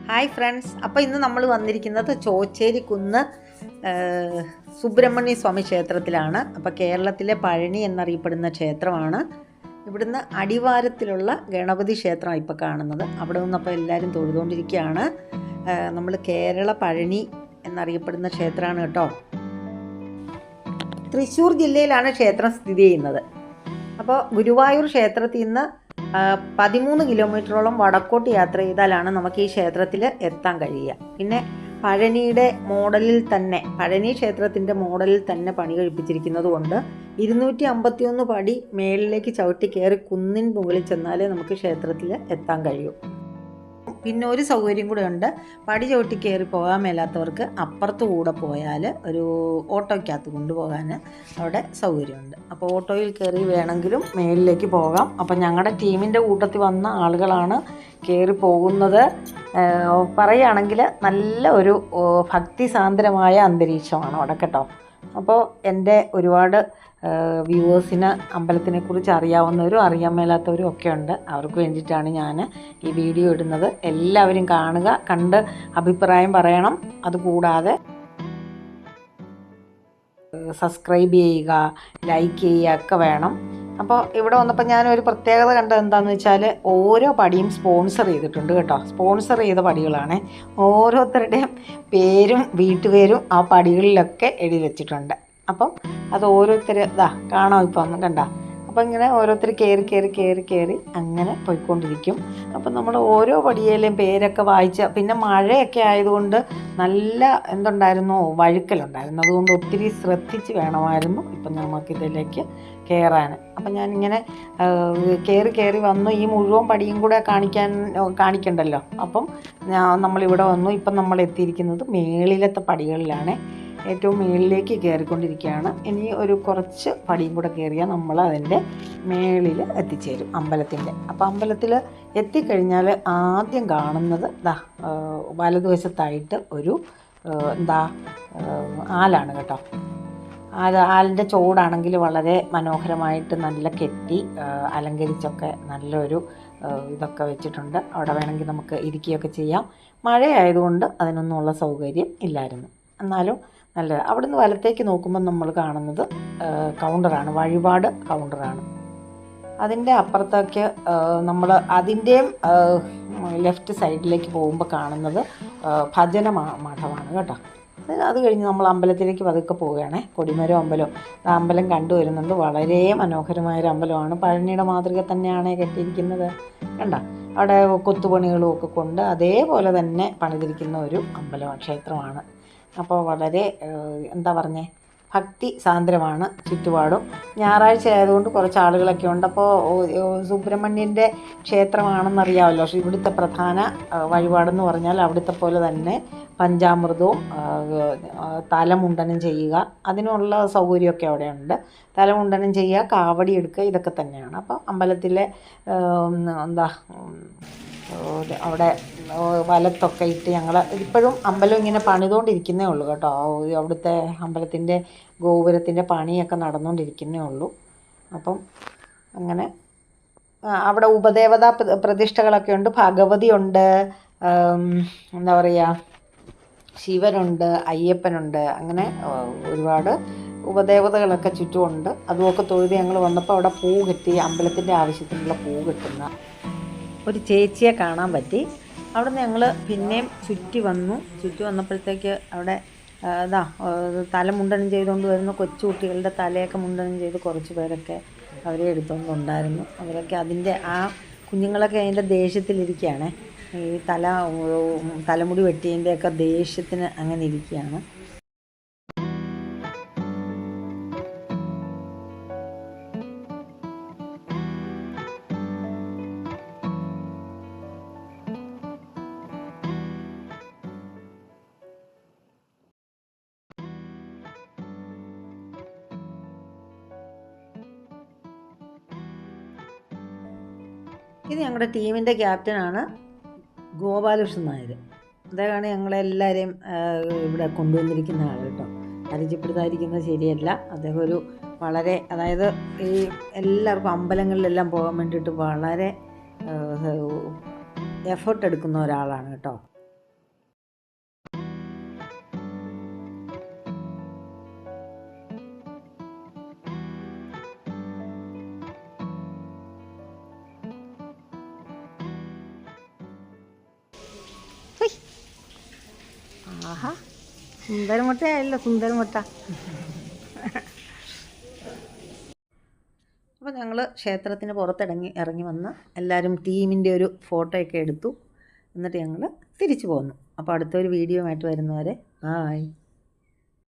Hi friends, അപ്പോൾ ഇന്ന് നമ്മൾ വന്നിരിക്കുന്നത് ചോച്ചേരി കുന്ന് സുബ്രഹ്മണ്യ സ്വാമി ക്ഷേത്രത്തിലാണ്. അപ്പോൾ കേരളത്തിലെ പഴനി എന്നറിയപ്പെടുന്ന ക്ഷേത്രമാണ്. ഇവിടുന്ന് അടിവാരത്തിലുള്ള ഗണപതി ക്ഷേത്രമാണ് ഇപ്പോൾ കാണുന്നത്. അവിടെ നിന്നപ്പോൾ എല്ലാവരും തൊഴുതുകൊണ്ടിരിക്കുകയാണ്. നമ്മൾ കേരള പഴനി എന്നറിയപ്പെടുന്ന ക്ഷേത്രമാണ് കേട്ടോ. തൃശ്ശൂർ ജില്ലയിലാണ് ക്ഷേത്രം സ്ഥിതി ചെയ്യുന്നത്. അപ്പോൾ ഗുരുവായൂർ ക്ഷേത്രത്തിൽ നിന്ന് 13 കിലോമീറ്ററോളം വടക്കോട്ട് യാത്ര ചെയ്താലാണ് നമുക്ക് ഈ ക്ഷേത്രത്തിൽ എത്താൻ കഴിയുക. പിന്നെ പഴനിയുടെ മോഡലിൽ തന്നെ, പഴനി ക്ഷേത്രത്തിൻ്റെ മോഡലിൽ തന്നെ പണി കഴിപ്പിച്ചിരിക്കുന്നത് കൊണ്ട് 251 പടി മേളിലേക്ക് ചവിട്ടി കയറി കുന്നിൻ മുകളിൽ ചെന്നാലേ നമുക്ക് ക്ഷേത്രത്തിൽ എത്താൻ കഴിയൂ. പിന്നെ ഒരു സൗകര്യം കൂടെ ഉണ്ട്. പടി ചവിട്ടി കയറി പോകാൻ മേലാത്തവർക്ക് അപ്പുറത്ത് കൂടെ പോയാൽ ഒരു ഓട്ടോയ്ക്കകത്ത് കൊണ്ടുപോകാൻ അവിടെ സൗകര്യമുണ്ട്. അപ്പോൾ ഓട്ടോയിൽ കയറി വേണമെങ്കിലും മേളിലേക്ക് പോകാം. അപ്പോൾ ഞങ്ങളുടെ ടീമിൻ്റെ കൂട്ടത്തിൽ വന്ന ആളുകളാണ് കയറി പോകുന്നത്. പറയുകയാണെങ്കിൽ നല്ല ഒരു ഭക്തിസാന്ദ്രമായ അന്തരീക്ഷമാണ് അവിടെ കേട്ടോ. അപ്പോൾ എൻ്റെ ഒരുപാട് വ്യൂവേഴ്സിന് അമ്പലത്തിനെക്കുറിച്ച് അറിയാവുന്നവരും അറിയാൻ മേലാത്തവരും ഒക്കെ ഉണ്ട്. അവർക്ക് വേണ്ടിയിട്ടാണ് ഞാൻ ഈ വീഡിയോ ഇടുന്നത്. എല്ലാവരും കാണുക, കണ്ട് അഭിപ്രായം പറയണം. അതുകൂടാതെ സബ്സ്ക്രൈബ് ചെയ്യുക, ലൈക്ക് ചെയ്യുക ഒക്കെ വേണം. അപ്പോൾ ഇവിടെ വന്നപ്പോൾ ഞാനൊരു പ്രത്യേകത കണ്ടത് എന്താണെന്ന് വെച്ചാൽ ഓരോ പടിയും സ്പോൺസർ ചെയ്തിട്ടുണ്ട് കേട്ടോ. സ്പോൺസർ ചെയ്ത പടികളാണ്. ഓരോരുത്തരുടെയും പേരും വീട്ടുപേരും ആ പടികളിലൊക്കെ എഴുതി വെച്ചിട്ടുണ്ട്. അപ്പം അത് ഓരോരുത്തർ കാണാം, ഇപ്പം ഒന്ന് കണ്ട. അപ്പം ഇങ്ങനെ ഓരോരുത്തർ കയറി അങ്ങനെ പോയിക്കൊണ്ടിരിക്കും. അപ്പം നമ്മൾ ഓരോ പടിയിലെയും പേരൊക്കെ വായിച്ച, പിന്നെ മഴയൊക്കെ ആയതുകൊണ്ട് നല്ല എന്തുണ്ടായിരുന്നു, വഴുക്കലുണ്ടായിരുന്നു. അതുകൊണ്ട് ഒത്തിരി ശ്രദ്ധിച്ച് വേണമായിരുന്നു ഇപ്പം നമുക്കിതിലേക്ക് കയറാൻ. അപ്പം ഞാനിങ്ങനെ കയറി വന്നു. ഈ മുഴുവൻ പടിയും കൂടെ കാണിക്കണ്ടല്ലോ. അപ്പം നമ്മളിവിടെ വന്നു. ഇപ്പം നമ്മൾ എത്തിയിരിക്കുന്നത് മേളിലത്തെ പടികളിലാണ്. ഏറ്റവും മേളിലേക്ക് കയറിക്കൊണ്ടിരിക്കുകയാണ്. ഇനി ഒരു കുറച്ച് പടിയും കൂടെ കയറിയാൽ നമ്മൾ അതിൻ്റെ മേളിൽ എത്തിച്ചേരും, അമ്പലത്തിൻ്റെ. അപ്പോൾ അമ്പലത്തിൽ എത്തിക്കഴിഞ്ഞാൽ ആദ്യം കാണുന്നത് വലതുവശത്തായിട്ട് ഒരു ആലാണ് കേട്ടോ. ആലിൻ്റെ ചോടാണെങ്കിൽ വളരെ മനോഹരമായിട്ട് നല്ല കെട്ടി അലങ്കരിച്ചൊക്കെ നല്ലൊരു ഇതൊക്കെ വെച്ചിട്ടുണ്ട്. അവിടെ വേണമെങ്കിൽ നമുക്ക് ഇരിക്കുകയൊക്കെ ചെയ്യാം. മഴയായതുകൊണ്ട് അതിനൊന്നുമുള്ള സൗകര്യം ഇല്ലായിരുന്നു. എന്നാലും നല്ല. അവിടുന്ന് വലത്തേക്ക് നോക്കുമ്പോൾ നമ്മൾ കാണുന്നത് കൗണ്ടറാണ്, വഴിപാട് കൗണ്ടറാണ്. അതിൻ്റെ അപ്പുറത്തേക്ക് നമ്മൾ അതിൻ്റെയും ലെഫ്റ്റ് സൈഡിലേക്ക് പോകുമ്പോൾ കാണുന്നത് ഭജന മഠമാണ് കേട്ടോ. അത് കഴിഞ്ഞ് നമ്മൾ അമ്പലത്തിലേക്ക് പതുക്കെ പോവുകയാണ്. കൊടിമരം അമ്പലം കണ്ടുവരുന്നുണ്ട്. വളരെ മനോഹരമായൊരു അമ്പലമാണ്. പഴനിയുടെ മാതൃക തന്നെയാണ് കെട്ടിയിരിക്കുന്നത്. കണ്ട, അവിടെ കൊത്തുപണികളും ഒക്കെ കൊണ്ട് അതേപോലെ തന്നെ പണിതിരിക്കുന്ന ഒരു ക്ഷേത്രമാണ്. അപ്പോൾ വളരെ ഭക്തി സാന്ദ്രമാണ് ചുറ്റുപാടും. ഞായറാഴ്ച ആയതുകൊണ്ട് കുറച്ച് ആളുകളൊക്കെ ഉണ്ട്. അപ്പോൾ സുബ്രഹ്മണ്യൻ്റെ ക്ഷേത്രമാണെന്നറിയാമല്ലോ. ഇവിടുത്തെ പ്രധാന വഴിപാടെന്ന് പറഞ്ഞാൽ അവിടുത്തെ പോലെ തന്നെ പഞ്ചാമൃതവും തലമുണ്ടനം ചെയ്യുക, അതിനുള്ള സൗകര്യമൊക്കെ അവിടെയുണ്ട്. തലമുണ്ടനം ചെയ്യുക, കാവടി എടുക്കുക, ഇതൊക്കെ തന്നെയാണ്. അപ്പോൾ അമ്പലത്തിലെ അവിടെ വലത്തൊക്കെ ഇട്ട് ഞങ്ങൾ ഇപ്പോഴും അമ്പലം ഇങ്ങനെ പണിതുകൊണ്ടിരിക്കുന്നേ ഉള്ളൂ കേട്ടോ. അവിടുത്തെ അമ്പലത്തിൻ്റെ ഗോപുരത്തിൻ്റെ പണിയൊക്കെ നടന്നുകൊണ്ടിരിക്കുന്നേ ഉള്ളൂ. അപ്പം അങ്ങനെ അവിടെ ഉപദേവതാ പ്രതിഷ്ഠകളൊക്കെ ഉണ്ട്. ഭഗവതി ഉണ്ട്, ശിവനുണ്ട്, അയ്യപ്പനുണ്ട്, അങ്ങനെ ഒരുപാട് ഉപദേവതകളൊക്കെ ചുറ്റുമുണ്ട്. അതുമൊക്കെ തൊഴുത് ഞങ്ങൾ വന്നപ്പോൾ അവിടെ പൂ കെട്ടി, അമ്പലത്തിൻ്റെ ആവശ്യത്തിനുള്ള പൂ കെട്ടുന്ന ഒരു ചേച്ചിയെ കാണാൻ പറ്റി. അവിടുന്ന് ഞങ്ങൾ പിന്നെയും ചുറ്റി വന്നപ്പോഴത്തേക്ക് അവിടെ തല മുണ്ടനം ചെയ്തുകൊണ്ട് വരുന്ന കൊച്ചു കുട്ടികളുടെ തലയൊക്കെ മുണ്ടനം ചെയ്ത് കുറച്ച് പേരൊക്കെ അവരെ എടുത്തുകൊണ്ടുണ്ടായിരുന്നു. അവരൊക്കെ അതിൻ്റെ കുഞ്ഞുങ്ങളൊക്കെ അതിൻ്റെ ദേഷ്യത്തിലിരിക്കുകയാണ്. ഈ തലമുടി വെട്ടിയതിൻ്റെയൊക്കെ ദേഷ്യത്തിന് അങ്ങനെ ഇരിക്കുകയാണ്. ഇത് ഞങ്ങളുടെ ടീമിൻ്റെ ക്യാപ്റ്റനാണ് ഗോപാലകൃഷ്ണൻ നായർ. അദ്ദേഹമാണ് ഞങ്ങളെല്ലാവരെയും ഇവിടെ കൊണ്ടുവന്നിരിക്കുന്ന ആൾ കേട്ടോ. പരിചയപ്പെടുത്താതിരിക്കുന്നത് ശരിയല്ല. അദ്ദേഹം ഒരു വളരെ, അതായത് ഈ എല്ലാവർക്കും അമ്പലങ്ങളിലെല്ലാം പോകാൻ വേണ്ടിയിട്ട് വളരെ എഫേർട്ട് എടുക്കുന്ന ഒരാളാണ് കേട്ടോ. ആഹാ, സുന്ദരമുട്ടയായല്ലോ, സുന്ദരമുട്ട. അപ്പോൾ ഞങ്ങൾ ക്ഷേത്രത്തിന് ഇറങ്ങി വന്ന് എല്ലാവരും ടീമിൻ്റെ ഒരു ഫോട്ടോയൊക്കെ എടുത്തു. എന്നിട്ട് ഞങ്ങൾ തിരിച്ചു പോന്നു. അപ്പോൾ അടുത്തൊരു വീഡിയോ ആയിട്ട് വരുന്നവരെ ബായ്.